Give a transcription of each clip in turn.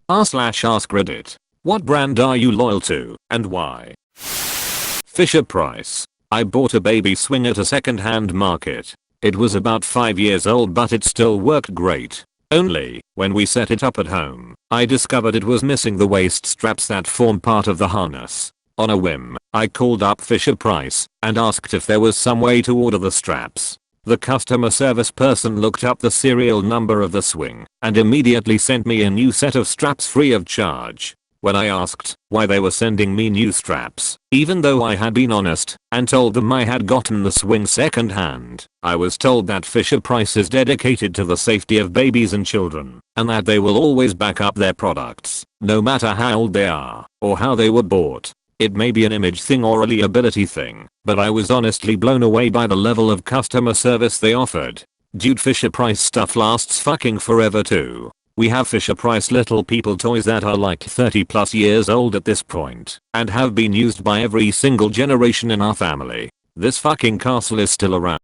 r/AskReddit. What brand are you loyal to and why? Fisher Price. I bought a baby swing at a second-hand market. It was about 5 years old but it still worked great. Only, when we set it up at home, I discovered it was missing the waist straps that form part of the harness. On a whim, I called up Fisher Price and asked if there was some way to order the straps. The customer service person looked up the serial number of the swing and immediately sent me a new set of straps free of charge. When I asked why they were sending me new straps, even though I had been honest and told them I had gotten the swing second hand, I was told that Fisher Price is dedicated to the safety of babies and children, and that they will always back up their products, no matter how old they are or how they were bought. It may be an image thing or a liability thing, but I was honestly blown away by the level of customer service they offered. Dude, Fisher Price stuff lasts fucking forever too. We have Fisher Price little people toys that are like 30 plus years old at this point and have been used by every single generation in our family. This fucking castle is still around.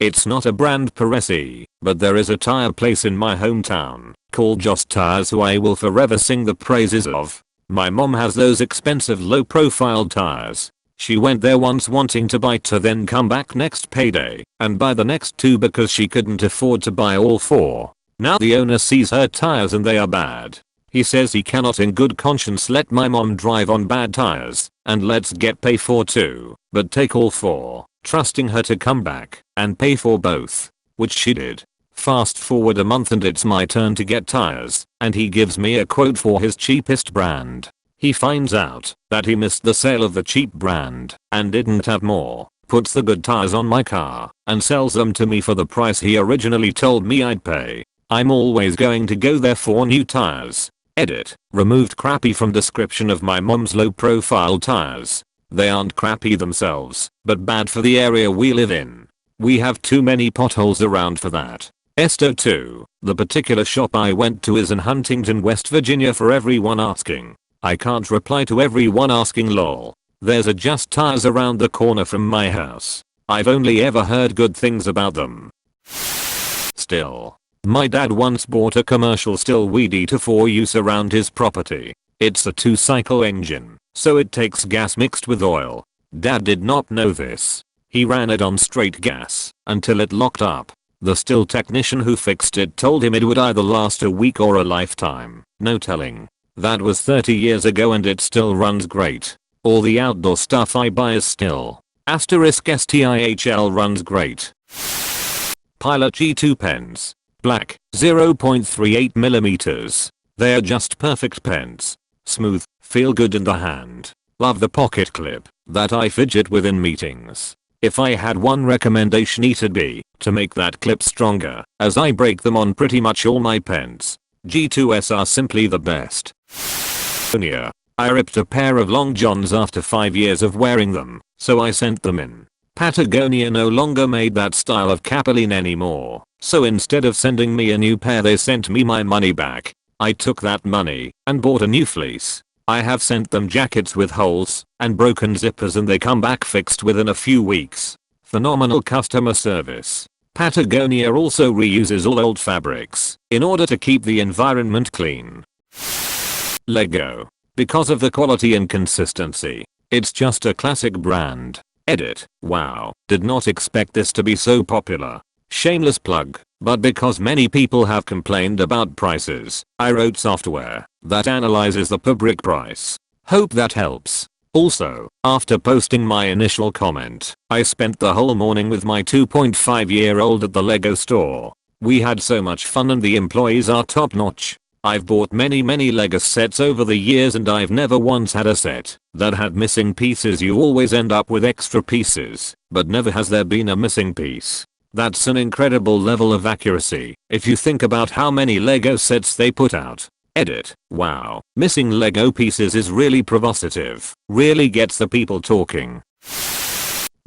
It's not a brand per se, but there is a tire place in my hometown called Joss Tires who I will forever sing the praises of. My mom has those expensive low profile tires. She went there once wanting to buy 2, then come back next payday and buy the next 2 because she couldn't afford to buy all 4. Now the owner sees her tires and they are bad. He says he cannot in good conscience let my mom drive on bad tires and let's get pay for 2, but take all 4, trusting her to come back and pay for both, which she did. Fast forward a month and it's my turn to get tires and he gives me a quote for his cheapest brand. He finds out that he missed the sale of the cheap brand and didn't have more, puts the good tires on my car and sells them to me for the price he originally told me I'd pay. I'm always going to go there for new tires. Edit. Removed crappy from description of my mom's low profile tires. They aren't crappy themselves, but bad for the area we live in. We have too many potholes around for that. Esto 2. The particular shop I went to is in Huntington, West Virginia for everyone asking. I can't reply to everyone asking lol. There's a Just Tires around the corner from my house. I've only ever heard good things about them. Still. My dad once bought a commercial still weed eater for use around his property. It's a 2-cycle engine, so it takes gas mixed with oil. Dad did not know this. He ran it on straight gas until it locked up. The still technician who fixed it told him it would either last a week or a lifetime. No telling. That was 30 years ago and it still runs great. All the outdoor stuff I buy is still. *STIHL runs great. Pilot G2 pens. Black, 0.38mm. They're just perfect pens. Smooth, feel good in the hand. Love the pocket clip that I fidget with in meetings. If I had one recommendation it'd be to make that clip stronger, as I break them on pretty much all my pens. G2s are simply the best. I ripped a pair of long johns after 5 years of wearing them, so I sent them in. Patagonia no longer made that style of capelline anymore, so instead of sending me a new pair they sent me my money back. I took that money and bought a new fleece. I have sent them jackets with holes and broken zippers and they come back fixed within a few weeks. Phenomenal customer service. Patagonia also reuses all old fabrics in order to keep the environment clean. Lego. Because of the quality and consistency, it's just a classic brand. Edit. Wow, did not expect this to be so popular. Shameless plug, but because many people have complained about prices, I wrote software that analyzes the per brick price. Hope that helps. Also, after posting my initial comment, I spent the whole morning with my 2.5-year-old at the Lego store. We had so much fun and the employees are top notch. I've bought many Lego sets over the years and I've never once had a set that had missing pieces. You always end up with extra pieces, but never has there been a missing piece. That's an incredible level of accuracy if you think about how many Lego sets they put out. Edit. Wow, missing Lego pieces is really provocative. Really gets the people talking.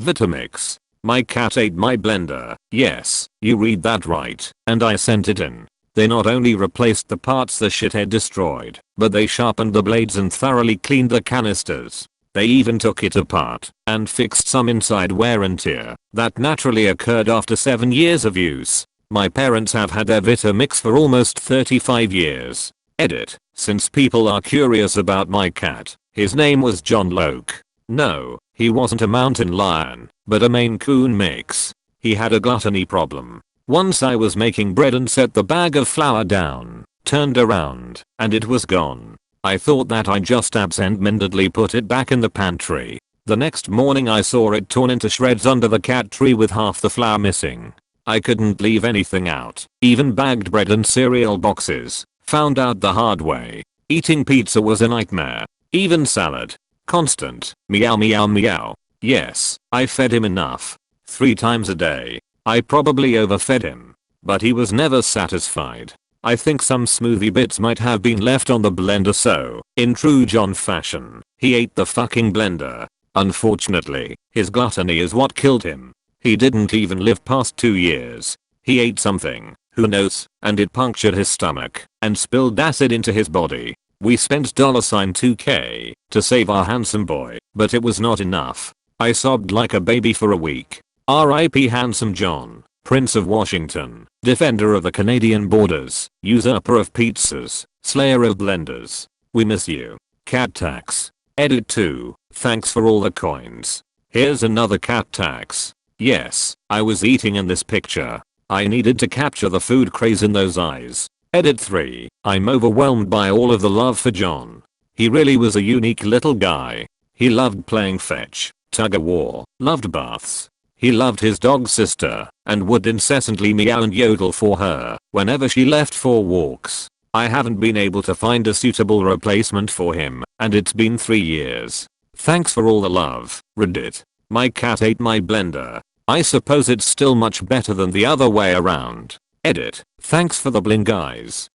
Vitamix. My cat ate my blender. Yes, you read that right, and I sent it in. They not only replaced the parts the shithead destroyed, but they sharpened the blades and thoroughly cleaned the canisters. They even took it apart and fixed some inside wear and tear that naturally occurred after 7 years of use. My parents have had their Vitamix for almost 35 years. Edit. Since people are curious about my cat, his name was John Loke. No, he wasn't a mountain lion, but a Maine Coon mix. He had a gluttony problem. Once I was making bread and set the bag of flour down, turned around, and it was gone. I thought that I just absent-mindedly put it back in the pantry. The next morning I saw it torn into shreds under the cat tree with half the flour missing. I couldn't leave anything out, even bagged bread and cereal boxes. Found out the hard way. Eating pizza was a nightmare. Even salad. Constant. Meow meow meow. Yes, I fed him enough. 3 times a day. I probably overfed him. But he was never satisfied. I think some smoothie bits might have been left on the blender, so, in true John fashion, he ate the fucking blender. Unfortunately, his gluttony is what killed him. He didn't even live past 2 years. He ate something, who knows, and it punctured his stomach and spilled acid into his body. We spent $2K to save our handsome boy, but it was not enough. I sobbed like a baby for a week. R.I.P. Handsome John, Prince of Washington, defender of the Canadian borders, usurper of pizzas, slayer of blenders. We miss you. Cat tax. Edit 2. Thanks for all the coins. Here's another cat tax. Yes, I was eating in this picture. I needed to capture the food craze in those eyes. Edit 3. I'm overwhelmed by all of the love for John. He really was a unique little guy. He loved playing fetch, tug-of-war, loved baths. He loved his dog sister, and would incessantly meow and yodel for her whenever she left for walks. I haven't been able to find a suitable replacement for him, and it's been 3 years. Thanks for all the love, Reddit. My cat ate my blender. I suppose it's still much better than the other way around. Edit. Thanks for the bling guys.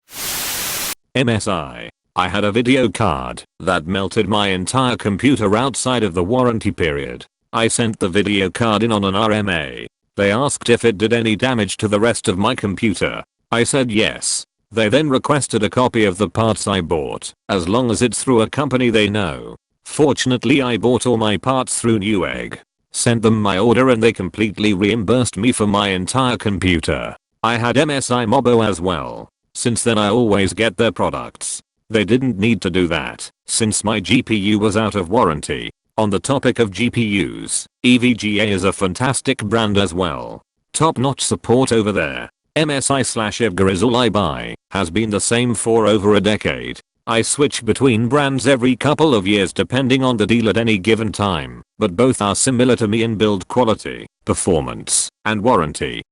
MSI. I had a video card that melted my entire computer outside of the warranty period. I sent the video card in on an RMA. They asked if it did any damage to the rest of my computer. I said yes. They then requested a copy of the parts I bought, as long as it's through a company they know. Fortunately I bought all my parts through Newegg. Sent them my order and they completely reimbursed me for my entire computer. I had MSI Mobo as well. Since then I always get their products. They didn't need to do that, since my GPU was out of warranty. On the topic of GPUs, EVGA is a fantastic brand as well. Top-notch support over there. MSI/Edgar is all I buy, has been the same for over a decade. I switch between brands every couple of years depending on the deal at any given time, but both are similar to me in build quality, performance, and warranty.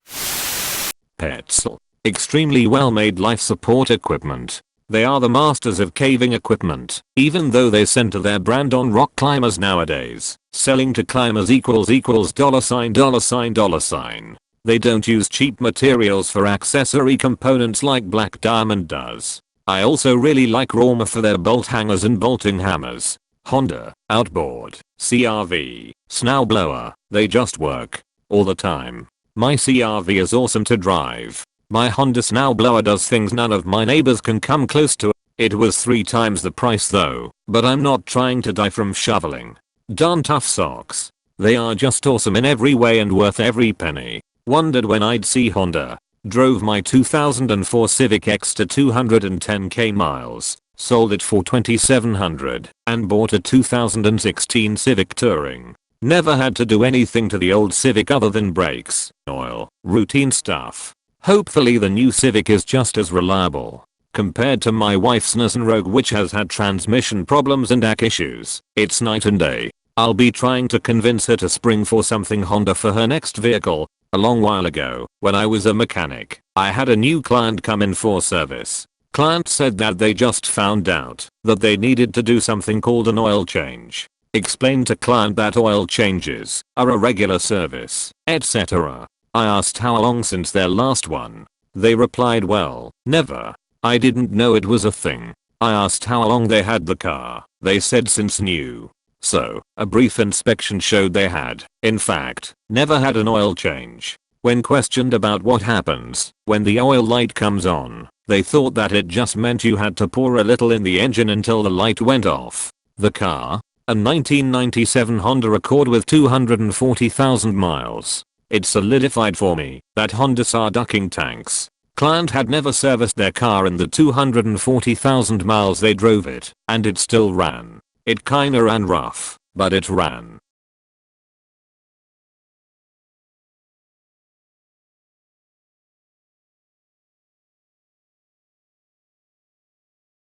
Petzl. Extremely well-made life support equipment. They are the masters of caving equipment, even though they center their brand on rock climbers nowadays. Selling to climbers equals $. They don't use cheap materials for accessory components like Black Diamond does. I also really like Roma for their bolt hangers and bolting hammers. Honda, Outboard, CRV, Snowblower, they just work. All the time. My CRV is awesome to drive. My Honda Snowblower does things none of my neighbors can come close to. It was 3 times the price though, but I'm not trying to die from shoveling. Darn tough socks. They are just awesome in every way and worth every penny. Wondered when I'd see Honda. Drove my 2004 Civic X to 210k miles, sold it for $2,700, and bought a 2016 Civic Touring. Never had to do anything to the old Civic other than brakes, oil, routine stuff. Hopefully the new Civic is just as reliable. Compared to my wife's Nissan Rogue, which has had transmission problems and ACC issues, it's night and day. I'll be trying to convince her to spring for something Honda for her next vehicle. A long while ago, when I was a mechanic, I had a new client come in for service. Client said that they just found out that they needed to do something called an oil change. Explained to client that oil changes are a regular service, etc. I asked how long since their last one. They replied, well, never. I didn't know it was a thing. I asked how long they had the car. They said since new. So, a brief inspection showed they had, in fact, never had an oil change. When questioned about what happens when the oil light comes on, they thought that it just meant you had to pour a little in the engine until the light went off. The car? A 1997 Honda Accord with 240,000 miles. It solidified for me that Hondas are ducking tanks. Client had never serviced their car in the 240,000 miles they drove it, and it still ran. It kinda ran rough, but it ran.